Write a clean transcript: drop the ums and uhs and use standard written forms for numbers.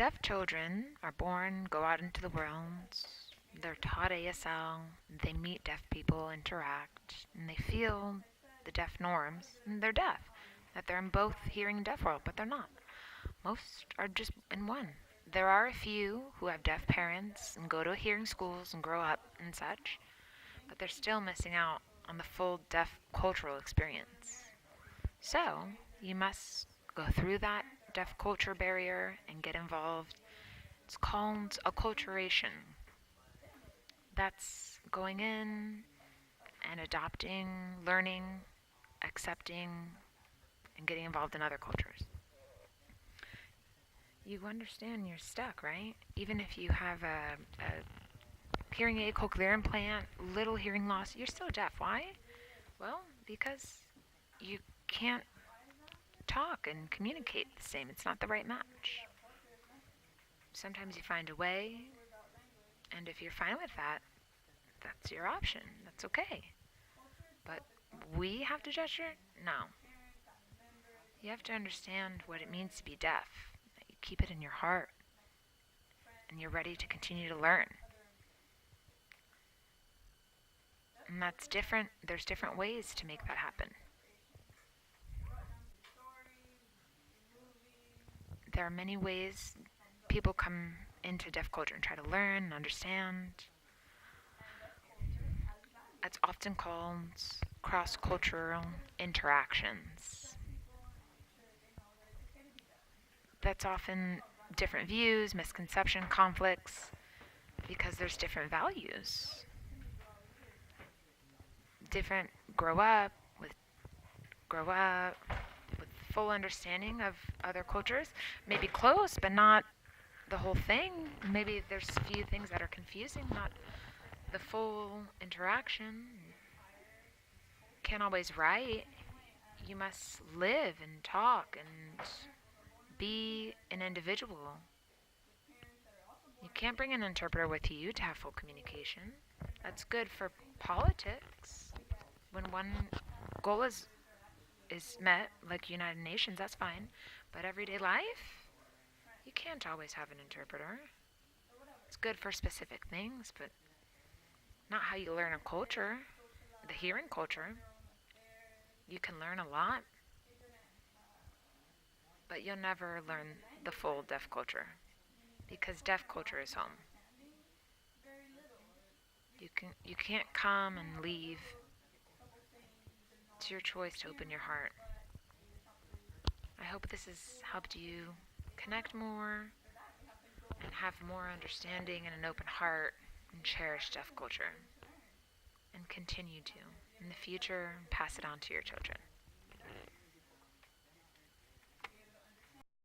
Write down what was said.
deaf children are born, go out into the world, they're taught ASL, they meet deaf people, interact, and they feel the deaf norms, and they're deaf. That they're in both hearing and deaf world, but they're not. Most are just in one. There are a few who have deaf parents and go to hearing schools and grow up and such, but they're still missing out on the full deaf cultural experience. So, you must go through that deaf culture barrier and get involved. It's called acculturation. That's going in and adopting, learning, accepting, and getting involved in other cultures. You understand you're stuck, right? Even if you have a hearing aid, cochlear implant, little hearing loss, you're still deaf. Why? Well, because you can't talk and communicate the same. It's not the right match. Sometimes you find a way, and if you're fine with that, that's your option. That's okay. But we have to judge it? No. You have to understand what it means to be deaf. That you keep it in your heart, and you're ready to continue to learn. And that's different. There's different ways to make that happen. There are many ways people come into deaf culture and try to learn and understand. It's often called cross-cultural interactions. That's often different views, misconception, conflicts, because there's different values. Different grow up with full understanding of other cultures. Maybe close, but not the whole thing. Maybe there's a few things that are confusing, not the full interaction. Can't always write. You must live and talk and be an individual. You can't bring an interpreter with you to have full communication. That's good for politics. When one goal is met, like United Nations, that's fine. But everyday life, you can't always have an interpreter. It's good for specific things, but not how you learn a culture, the hearing culture. You can learn a lot, but you'll never learn the full deaf culture, because deaf culture is home. You can't come and leave. It's your choice to open your heart. I hope this has helped you connect more and have more understanding and an open heart and cherish deaf culture, and continue to in the future pass it on to your children.